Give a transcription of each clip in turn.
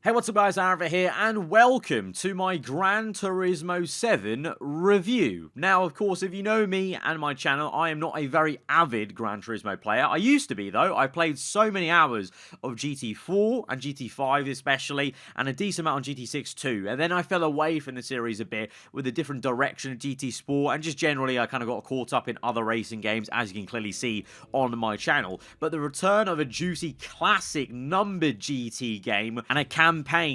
Hey, what's up guys, aarava here, and welcome to my Gran Turismo 7 review. Now, of course, if you know me and my channel, I am not a very avid Gran Turismo player. I used to be, though. I played so many hours of GT4 and GT5 especially, and a decent amount on GT6 too. And then I fell away from the series a bit with a different direction of GT Sport, and just generally I kind of got caught up in other racing games, as you can clearly see on my channel. But the return of a juicy classic numbered GT game and a campaign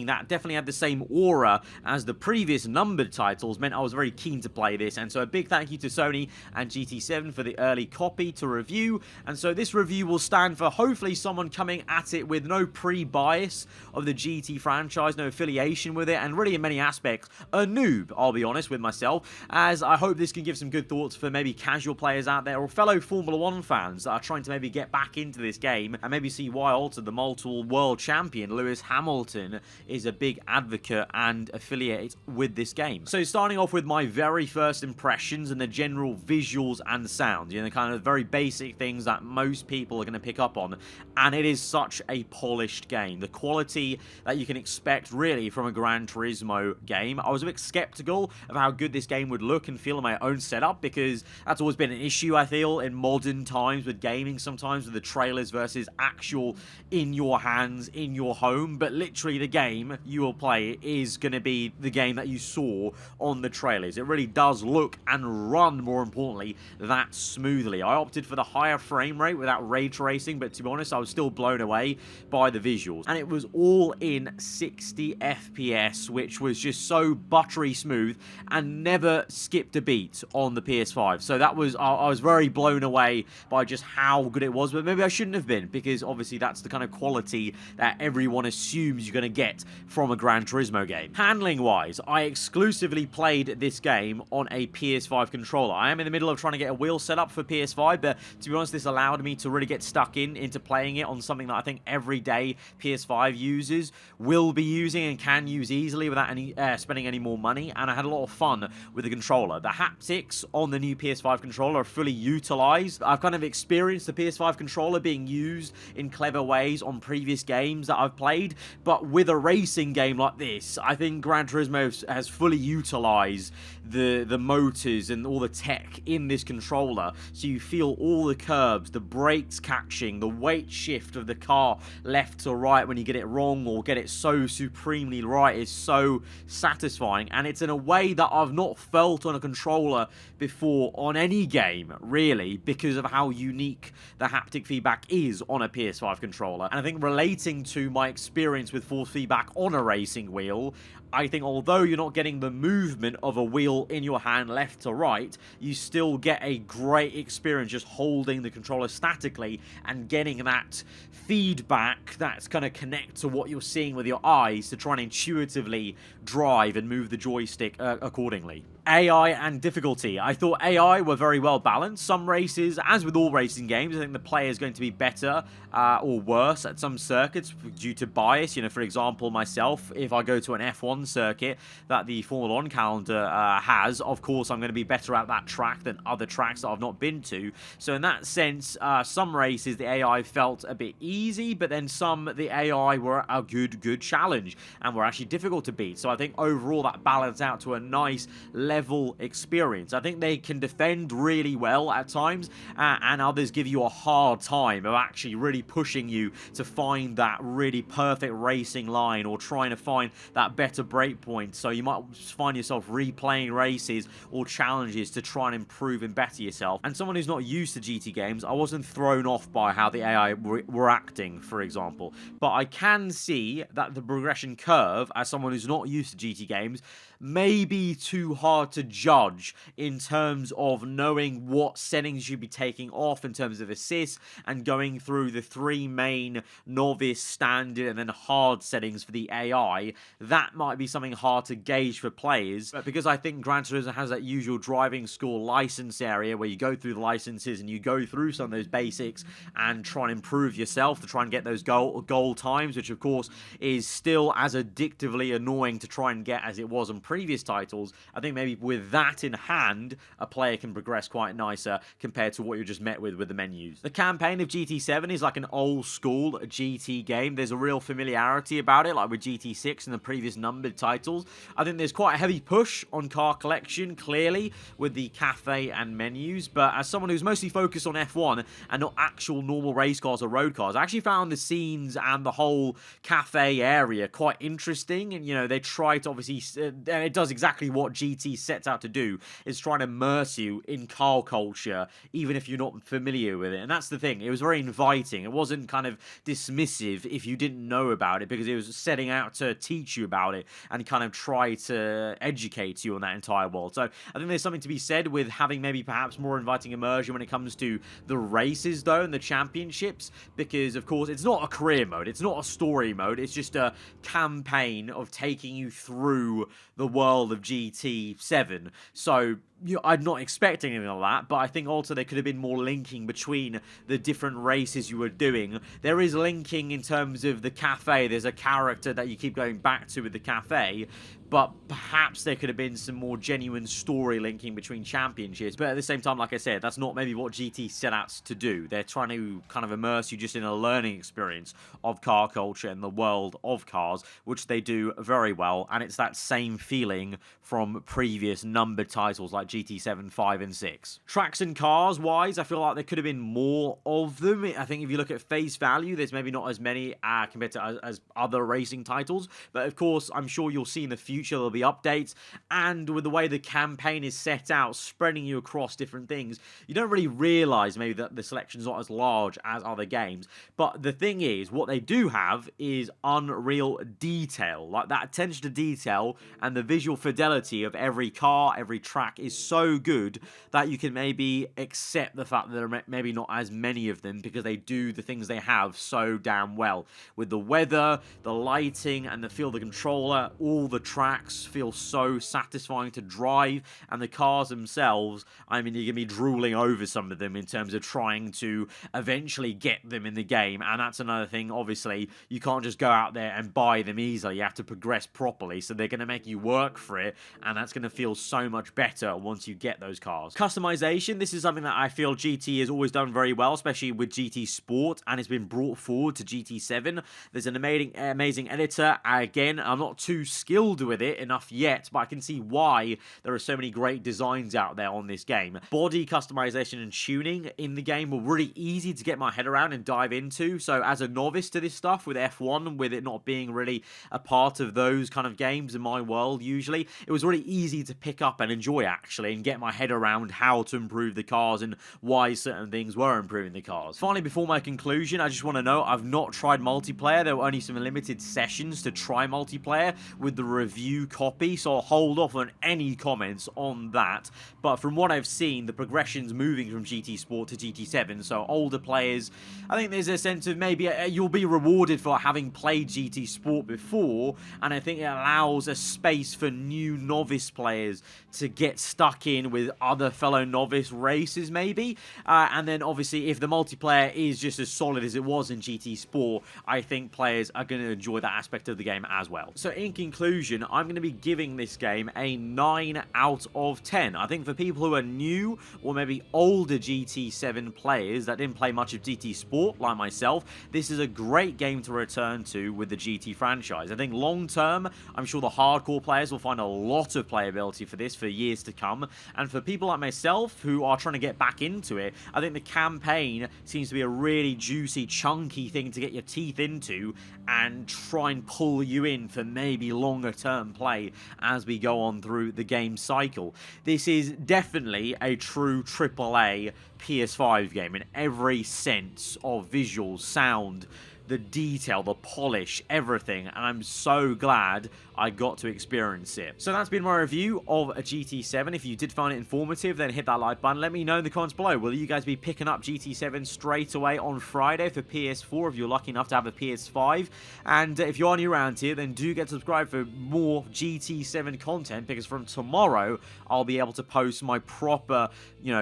that definitely had the same aura as the previous numbered titles meant I was very keen to play this, and so a big thank you to Sony and GT7 for the early copy to review. And so this review will stand for hopefully someone coming at it with no pre-bias of the GT franchise, no affiliation with it, and really in many aspects a noob, I'll be honest with myself, as I hope this can give some good thoughts for maybe casual players out there or fellow Formula 1 fans that are trying to maybe get back into this game and maybe see why also the multiple world champion Lewis Hamilton is a big advocate and affiliate with this game. So starting off with my very first impressions and the general visuals and sounds, you know, the kind of very basic things that most people are going to pick up on, and it is such a polished game. The quality that you can expect really from a Gran Turismo game. I was a bit skeptical of how good this game would look and feel in my own setup, because that's always been an issue I feel in modern times with gaming sometimes, with the trailers versus actual in your hands, in your home. But literally the game you will play is going to be the game that you saw on the trailers. It really does look and run, more importantly, that smoothly. I opted for the higher frame rate without ray tracing, but to be honest, I was still blown away by the visuals. And it was all in 60 FPS, which was just so buttery smooth and never skipped a beat on the PS5. So that was, I was very blown away by just how good it was, but maybe I shouldn't have been, because obviously that's the kind of quality that everyone assumes you're going to get from a Gran Turismo game. Handling wise, I exclusively played this game on a PS5 controller. I am in the middle of trying to get a wheel set up for PS5, but to be honest, this allowed me to really get stuck into playing it on something that I think everyday PS5 users will be using and can use easily without any spending any more money, and I had a lot of fun with the controller. The haptics on the new PS5 controller are fully utilized. I've kind of experienced the PS5 controller being used in clever ways on previous games that I've played, but with a racing game like this, I think Gran Turismo has fully utilized the motors and all the tech in this controller, so you feel all the curbs, the brakes catching, the weight shift of the car left to right when you get it wrong or get it so supremely right is so satisfying, and it's in a way that I've not felt on a controller before on any game, really, because of how unique the haptic feedback is on a PS5 controller. And I think relating to my experience with force feedback on a racing wheel, I think although you're not getting the movement of a wheel in your hand left to right, you still get a great experience just holding the controller statically and getting that feedback that's going to connect to what you're seeing with your eyes to try and intuitively drive and move the joystick accordingly. AI and difficulty. I thought AI were very well balanced. Some races, as with all racing games, I think the player is going to be better or worse at some circuits due to bias. You know, for example, myself, if I go to an F1 circuit that the Formula 1 calendar has, of course I'm going to be better at that track than other tracks that I've not been to. So in that sense, some races the AI felt a bit easy, but then some the AI were a good challenge and were actually difficult to beat. So I think overall that balanced out to a nice level experience. I think they can defend really well at times, and others give you a hard time of actually really pushing you to find that really perfect racing line or trying to find that better break point. So you might find yourself replaying races or challenges to try and improve and better yourself. And someone who's not used to GT games, I wasn't thrown off by how the AI were acting, for example. But I can see that the progression curve, as someone who's not used to GT games, may be too hard to judge in terms of knowing what settings you'd be taking off in terms of assist and going through the three main novice, standard, and then hard settings for the AI. That might be something hard to gauge for players, but because I think Gran Turismo has that usual driving school license area where you go through the licenses and you go through some of those basics and try and improve yourself to try and get those goal times, which of course is still as addictively annoying to try and get as it was on previous titles. I think maybe hopefully with that in hand, a player can progress quite nicer compared to what you're just met with the menus. The campaign of GT7 is like an old school GT game. There's a real familiarity about it, like with GT6 and the previous numbered titles. I think there's quite a heavy push on car collection, clearly, with the cafe and menus, but as someone who's mostly focused on F1 and not actual normal race cars or road cars, I actually found the scenes and the whole cafe area quite interesting, and, you know, they try to obviously, and it does exactly what GT sets out to do, is try to immerse you in car culture, even if you're not familiar with it, and that's the thing. It was very inviting. It wasn't kind of dismissive if you didn't know about it, because it was setting out to teach you about it and kind of try to educate you on that entire world. So I think there's something to be said with having maybe perhaps more inviting immersion when it comes to the races, though, and the championships, because of course it's not a career mode, it's not a story mode, it's just a campaign of taking you through the world of GT7. So I'm not expecting anything like that, but I think also there could have been more linking between the different races you were doing. There is linking in terms of the cafe. There's a character that you keep going back to with the cafe, but perhaps there could have been some more genuine story linking between championships. But at the same time, like I said, that's not maybe what GT set out to do. They're trying to kind of immerse you just in a learning experience of car culture and the world of cars, which they do very well, and it's that same feeling from previous numbered titles like GT7, 5, and 6. Tracks and cars wise, I feel like there could have been more of them. I think if you look at face value, there's maybe not as many compared to as other racing titles, but of course, I'm sure you'll see in the future there'll be updates, and with the way the campaign is set out, spreading you across different things, you don't really realize maybe that the selection's not as large as other games. But the thing is, what they do have is unreal detail. Like, that attention to detail and the visual fidelity of every car, every track is so good that you can maybe accept the fact that there are maybe not as many of them, because they do the things they have so damn well. With the weather, the lighting, and the feel of the controller, all the tracks feel so satisfying to drive, and the cars themselves, I mean, you're going to be drooling over some of them in terms of trying to eventually get them in the game, and that's another thing. Obviously, you can't just go out there and buy them easily. You have to progress properly, so they're going to make you work for it, and that's going to feel so much better once you get those cars. Customization, this is something that I feel GT has always done very well, especially with GT Sport, and it's been brought forward to GT7. There's an amazing editor. Again, I'm not too skilled with it enough yet, but I can see why there are so many great designs out there on this game. Body customization and tuning in the game were really easy to get my head around and dive into, so as a novice to this stuff with F1, with it not being really a part of those kind of games in my world usually, it was really easy to pick up and enjoy actually, and get my head around how to improve the cars and why certain things were improving the cars. Finally, before my conclusion, I just want to know I've not tried multiplayer. There were only some limited sessions to try multiplayer with the review copy, so I'll hold off on any comments on that. But from what I've seen, the progression's moving from GT Sport to GT7, so older players, I think there's a sense of maybe you'll be rewarded for having played GT Sport before, and I think it allows a space for new novice players to get stuck in with other fellow novice races maybe, and then obviously if the multiplayer is just as solid as it was in GT Sport, I think players are going to enjoy that aspect of the game as well. So in conclusion, I'm going to be giving this game a 9 out of 10. I think for people who are new or maybe older GT7 players that didn't play much of GT Sport like myself, this is a great game to return to with the GT franchise. I think long term, I'm sure the hardcore players will find a lot of playability for this for years to come, and for people like myself who are trying to get back into it, I think the campaign seems to be a really juicy, chunky thing to get your teeth into and try and pull you in for maybe longer term play as we go on through the game cycle. This is definitely a true AAA PS5 game in every sense of visual, sound, the detail, the polish, everything, and I'm so glad I got to experience it. So that's been my review of a GT7. If you did find it informative, then hit that like button. Let me know in the comments below. Will you guys be picking up GT7 straight away on Friday for PS4 if you're lucky enough to have a PS5? And if you are new around here, then do get subscribed for more GT7 content, because from tomorrow, I'll be able to post my proper,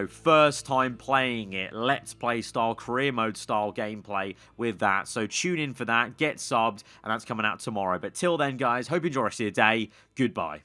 first time playing it, let's play style, career mode style gameplay with that. So tune in for that, get subbed, and that's coming out tomorrow. But till then, guys, hope you enjoy the rest of your day. Goodbye.